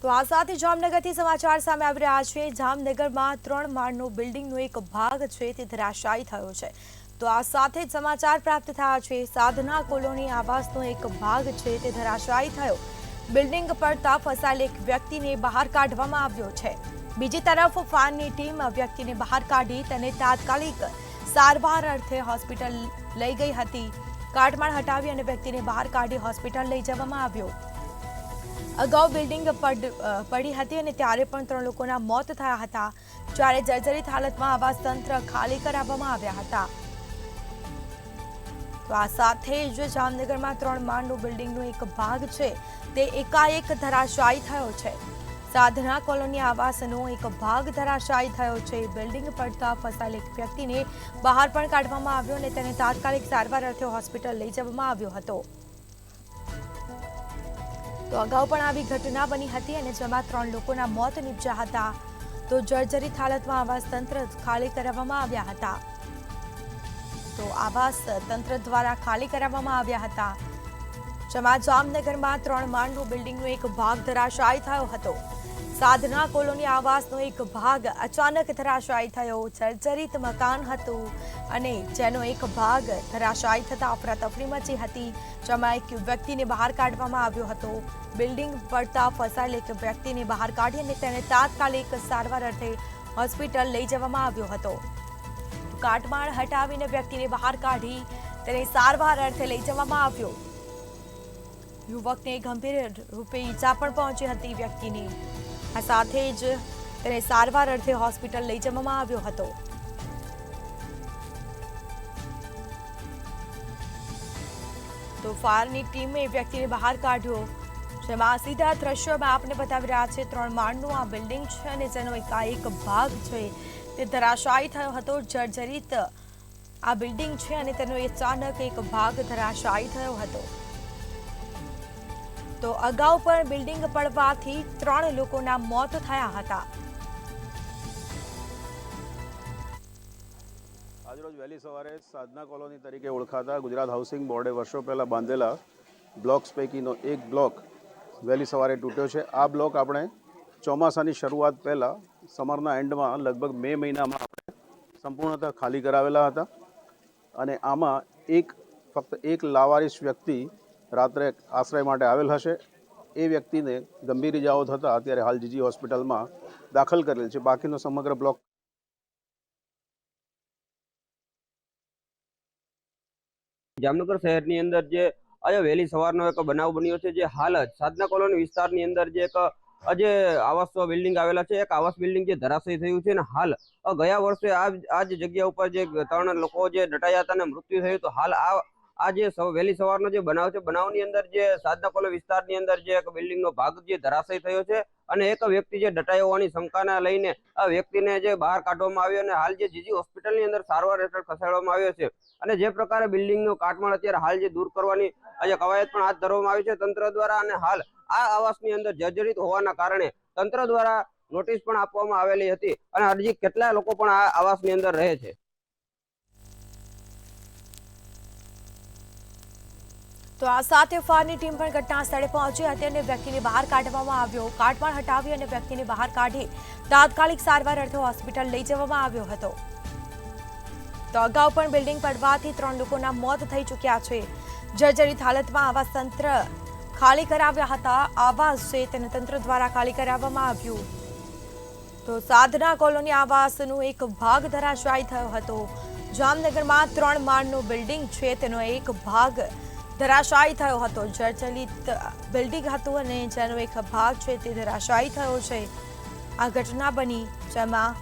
તો આ સાથે જામનગરથી સમાચાર સામે આવી રહ્યા છે। જામનગરમાં 3 માળનો બિલ્ડિંગનો એક ભાગ છે તે ધરાશાયી થયો છે। તો આ સાથે જ સમાચાર પ્રાપ્ત થયા છે સાધના કોલોની આવાસનો એક ભાગ છે તે ધરાશાયી થયો। બિલ્ડિંગ પડતા ફસાયેલ એક વ્યક્તિને બહાર કાઢવામાં આવ્યો છે। બીજી તરફ ફાયરની ટીમ વ્યક્તિને બહાર કાઢી તેને તાત્કાલિક સારવાર અર્થે હોસ્પિટલ લઈ ગઈ હતી। કાટમાળ હટાવી અને વ્યક્તિને બહાર કાઢી હોસ્પિટલ લઈ જવામાં આવ્યો। અગાઉ બિલ્ડિંગ પડી હતી અને ત્યારે પણ 3 લોકોના મોત થયા હતા, જ્યારે જર્જરિત હાલતમાં આવાસ તંત્ર ખાલી કરાવવામાં આવ્યા હતા। તો આ સાથે જ જામનગરમાં 3 માળનો બિલ્ડિંગનો એક ભાગ છે તે એકાએક ધરાશાયી થયો છે। સાધના કોલોની આવાસનો એક ભાગ ધરાશાયી થયો છે। બિલ્ડિંગ પડતા ફસાયેલ એક વ્યક્તિને બહાર પણ કાઢવામાં આવ્યો અને તેને તાત્કાલિક સારવાર અર્થે હોસ્પિટલ લઈ જવામાં આવ્યો હતો। તો અગાઉ પણ આવી ઘટના બની હતી અને જેમાં 3 લોકોના મોત નીપજ્યા હતા। તો જર્જરિત હાલતમાં આવાસ તંત્ર ખાલી કરાવવામાં આવ્યા હતા। તો આવાસ તંત્ર દ્વારા ખાલી કરાવવામાં આવ્યા હતા, જેમાં જામનગરમાં 3 માળનો બિલ્ડિંગનો એક ભાગ ધરાશાયી થયો હતો। સાધના કોલોની આવાસનો એક ભાગ અચાનક ધરાશાયી થયો। જર્જરિત મકાન હતું અને જેનો એક ભાગ ધરાશાયી થતા અફરાતફરી મચી હતી, જેમાં એક વ્યક્તિને બહાર કાઢવામાં આવ્યો હતો। બિલ્ડિંગ પડતા ફસાયેલ એક વ્યક્તિને બહાર કાઢી અને તેને તાત્કાલિક સારવાર અર્થે હોસ્પિટલ લઈ જવામાં આવ્યો હતો। કાટમાળ હટાવીને વ્યક્તિને બહાર કાઢી તેને સારવાર અર્થે લઈ જવામાં આવ્યો। યુવકને ગંભીર રૂપે ઈજા પણ પહોંચી હતી વ્યક્તિની। આ સાથે જ તેને સારવાર અર્થે હોસ્પિટલ લઈ જવામાં આવ્યો હતો। તો ફાયરની ટીમે વ્યક્તિને બહાર કાઢ્યો, જેમાં સીધા દ્રશ્યોમાં આપને બતાવી રહ્યા છે 3 માળનું આ બિલ્ડિંગ છે અને જેનો એકાએક ભાગ છે તે ધરાશાયી થયો હતો। જર્જરિત આ બિલ્ડિંગ છે અને તેનો અચાનક એક ભાગ ધરાશાયી થયો હતો। તો અગાઉ પણ બિલ્ડિંગ પડવાથી 3 લોકોના મોત થયા હતા। આજરોજ વહેલી સવારે સાધના કોલોની તરીકે ઓળખાતા ગુજરાત હાઉસિંગ બોર્ડે વર્ષો પહેલાં બાંધેલા બ્લોક્સ પૈકીનો એક બ્લોક વહેલી સવારે તૂટ્યો છે। આ બ્લોક આપણે ચોમાસાની શરૂઆત પહેલાં સમરના એન્ડમાં લગભગ મે મહિનામાં આપણે સંપૂર્ણતઃ ખાલી કરાવેલા હતા અને આમાં ફક્ત એક લાવારીસ વ્યક્તિ રાત્રે આશ્રય માટે આવેલ હશે। એ વ્યક્તિને ગંભીર ઇજાઓ થતાં અત્યારે હાલ જીજી હોસ્પિટલમાં દાખલ કરેલ છે। બાકીનો સમગ્ર બ્લોક જામનગર શહેરની અંદર જે આજે વહેલી સવારનો એક બનાવ બન્યો છે, જે હાલ જ સાધના કોલોની વિસ્તારની અંદર જે એક આવાસ બિલ્ડિંગ આવેલા છે, એક આવાસ બિલ્ડિંગ જે ધરાશયી થયું છે અને હાલ ગયા વર્ષે આ જ જગ્યા ઉપર જે 3 લોકો જે દટાયા હતા અને મૃત્યુ થયું, તો હાલ આ જે વહેલી સવારનો જે બનાવ છે, બનાવની અંદર જે સાધના કોલો વિસ્તારની અંદર જે એક બિલ્ડિંગનો ભાગ જે ધરાશયી થયો છે અને એક વ્યક્તિ જે દટાયો હોવાની શંકાને લઈને આ વ્યક્તિને જે બહાર કાઢવામાં આવ્યો અને હાલ જે જીજી હોસ્પિટલની અંદર સારવાર હેઠળ ખસેડવામાં આવ્યો છે। અને જે પ્રકારે બિલ્ડિંગનો કાટમાળ અત્યારે હાલ જે દૂર કરવાની આજે કવાયત પણ હાથ ધરવામાં આવી છે તંત્ર દ્વારા, અને હાલ આ આવાસની અંદર જર્જરિત હોવાના કારણે તંત્ર દ્વારા નોટિસ પણ આપવામાં આવેલી હતી અને હજી કેટલા લોકો પણ આ આવાસની અંદર રહે છે। તો આ સાથે ફાયરની ટીમ પણ ઘટના સ્થળે પહોંચી હતી અને વ્યક્તિને બહાર કાઢવામાં આવ્યો। કાટમાળ હટાવી અને વ્યક્તિને બહાર કાઢી તાત્કાલિક સારવાર અર્થે હોસ્પિટલ લઈ જવામાં આવ્યો હતો। તો અગાઉ પણ બિલ્ડિંગ પડવાથી 3 લોકોના મોત થઈ ચૂક્યા છે। જર્જરિત હાલતમાં આવાસ તંત્ર ખાલી કરાવ્યા હતા। આવાસ છે તેને તંત્ર દ્વારા ખાલી કરાવવામાં આવ્યું। તો સાધના કોલોની આવાસનો એક ભાગ ધરાશાયી થયો હતો। જામનગરમાં 3 માળનો બિલ્ડિંગ છે તેનો એક ભાગ ધરાશાયી થયો હતો। જર્જરિત બિલ્ડિંગ હતું અને જેનો એક ભાગ છે તે ધરાશાયી થયો છે। આ ઘટના બની જેમાં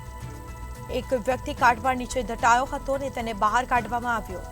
એક વ્યક્તિ કાટમાળ નીચે દટાયો હતો અને તેને બહાર કાઢવામાં આવ્યો।